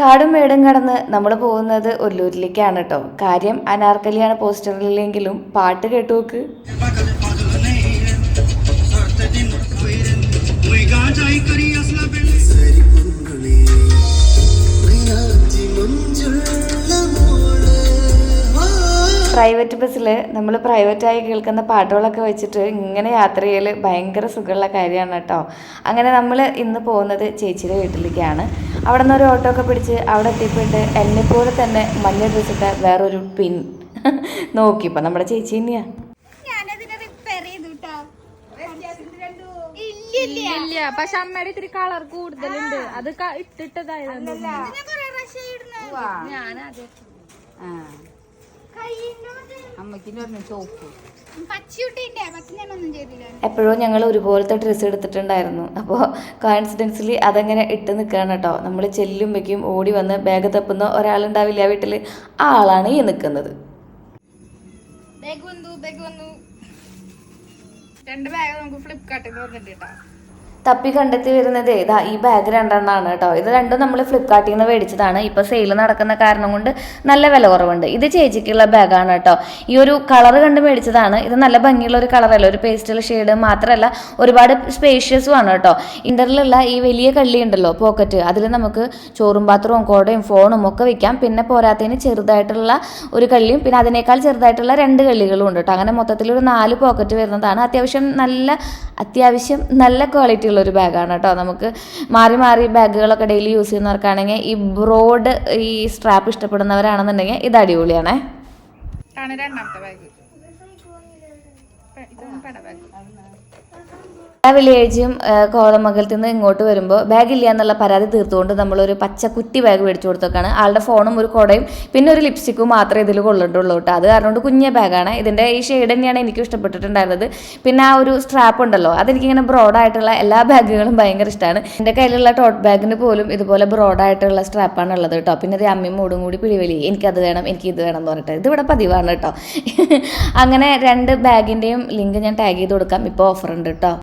കാടും മേടും കടന്ന് നമ്മൾ പോകുന്നത് ഒല്ലൂരിലേക്കാണ് കേട്ടോ. കാര്യം അനാർക്കലിയാണ് പോസ്റ്ററിലെങ്കിലും പാട്ട് കേട്ടു നോക്ക്. പ്രൈവറ്റ് ബസ്സിൽ നമ്മൾ പ്രൈവറ്റായി കേൾക്കുന്ന പാട്ടുകളൊക്കെ വെച്ചിട്ട് ഇങ്ങനെ യാത്ര ചെയ്യൽ ഭയങ്കര സുഖമുള്ള കാര്യമാണ് കേട്ടോ. അങ്ങനെ നമ്മൾ ഇന്ന് പോകുന്നത് ചേച്ചിയുടെ വീട്ടിലേക്കാണ്. അവിടെ നിന്ന് ഒരു ഓട്ടോ ഒക്കെ പിടിച്ച് അവിടെ എത്തിയപ്പോയിട്ട് എന്നെപ്പോലെ തന്നെ മഞ്ഞ ഡ്രസ്സിട്ട വേറൊരു പിൻ നോക്കിയപ്പോൾ നമ്മുടെ ചേച്ചി തന്നെയാണ്. പക്ഷെ അമ്മയുടെ ഇത്തിരി കളർ കൂടുതലുണ്ട്, അത് ഇട്ടിട്ടതായിരുന്നു. എപ്പോഴും ഞങ്ങൾ ഒരുപോലത്തെ ഡ്രസ്സ് എടുത്തിട്ടുണ്ടായിരുന്നു. അപ്പോൾ കോയിൻസിഡൻസിലി അതങ്ങനെ ഇട്ട് നിൽക്കുകയാണ് കേട്ടോ. നമ്മൾ ചെല്ലുമ്പോഴേക്കും ഓടി വന്ന് ബാഗ് തപ്പുന്ന ഒരാളുണ്ടാവില്ല വീട്ടിൽ, ആ ആളാണ് ഈ നിൽക്കുന്നത്. രണ്ട് ബാഗ് നമുക്ക് ഫ്ലിപ്കാർട്ടിൽ നിന്ന് വന്നിട്ട് കേട്ടോ. തപ്പി കണ്ടെത്തി വരുന്നത് ഇതാ ഈ ബാഗ് രണ്ടെണ്ണമാണ് കേട്ടോ. ഇത് രണ്ടും നമ്മൾ ഫ്ലിപ്കാർട്ടിൽ നിന്ന് മേടിച്ചതാണ്. ഇപ്പോൾ സെയിൽ നടക്കുന്ന കാരണം കൊണ്ട് നല്ല വില കുറവുണ്ട്. ഇത് ചേച്ചിക്കുള്ള ബാഗാണ് കേട്ടോ. ഈ ഒരു കളർ കണ്ട് മേടിച്ചതാണ്. ഇത് നല്ല ഭംഗിയുള്ള ഒരു കളറല്ല, ഒരു പേസ്റ്റൽ ഷെയ്ഡ് മാത്രമല്ല ഒരുപാട് സ്പേഷ്യസും ആണ് കേട്ടോ. ഇൻ്ററിലുള്ള ഈ വലിയ കള്ളി ഉണ്ടല്ലോ പോക്കറ്റ്, അതിൽ നമുക്ക് ചോറും പാത്രവും കോടയും ഫോണും ഒക്കെ വെക്കാം. പിന്നെ പോരാത്തതിന് ചെറുതായിട്ടുള്ള ഒരു കള്ളിയും പിന്നെ അതിനേക്കാൾ ചെറുതായിട്ടുള്ള 2 കള്ളികളും ഉണ്ട് കേട്ടോ. അങ്ങനെ മൊത്തത്തിൽ ഒരു 4 പോക്കറ്റ് വരുന്നതാണ്. അത്യാവശ്യം നല്ല ക്വാളിറ്റി ഒരു ബാഗാണ് കേട്ടോ. നമുക്ക് മാറി മാറി ബാഗുകളൊക്കെ ഡെയിലി യൂസ് ചെയ്യുന്നവർക്കാണെങ്കിൽ ഈ ബ്രോഡ് ഈ സ്ട്രാപ്പ് ഇഷ്ടപ്പെടുന്നവരാണെന്നുണ്ടെങ്കിൽ ഇത് അടിപൊളിയാണേ. രണ്ടാമത്തെ ബാഗ് എല്ലാ വെള്ളിയാഴ്ചയും കോതമംഗലത്ത് നിന്ന് ഇങ്ങോട്ട് വരുമ്പോൾ ബാഗില്ല എന്നുള്ള പരാതി തീർത്തുകൊണ്ട് നമ്മളൊരു പച്ച കുറ്റി ബാഗ് മേടിച്ചു കൊടുത്തൊക്കെയാണ്. ആളുടെ ഫോണും ഒരു കുടയും പിന്നെ ഒരു ലിപ്സ്റ്റിക്കും മാത്രമേ ഇതിൽ കൊള്ളിട്ടുള്ളൂ കേട്ടോ. അത് കാരണം കൊണ്ട് കുഞ്ഞ ബാഗാണ്. ഇതിൻ്റെ ഈ ഷെയ്ഡ് തന്നെയാണ് എനിക്ക് ഇഷ്ടപ്പെട്ടിട്ടുണ്ടായിരുന്നത്. പിന്നെ ആ ഒരു സ്ട്രാപ്പ് ഉണ്ടല്ലോ, അതെനിക്കിങ്ങനെ ബ്രോഡായിട്ടുള്ള എല്ലാ ബാഗുകളും ഭയങ്കര ഇഷ്ടമാണ്. എൻ്റെ കയ്യിലുള്ള ടോട്ട് ബാഗിന് പോലും ഇതുപോലെ ബ്രോഡായിട്ടുള്ള സ്ട്രാപ്പാണ് ഉള്ളത് കേട്ടോ. പിന്നെ ഇത് അമ്മയും മൂടും കൂടി പിടിവലി, എനിക്കത് വേണം എനിക്കിത് വേണം എന്ന് പറഞ്ഞിട്ട് ഇതിവിടെ പതിവാണ് കേട്ടോ. അങ്ങനെ 2 ബാഗിൻ്റെയും ലിങ്ക് ഞാൻ ടാഗ് ചെയ്ത് കൊടുക്കാം. ഇപ്പോൾ ഓഫർ ഉണ്ട് കേട്ടോ.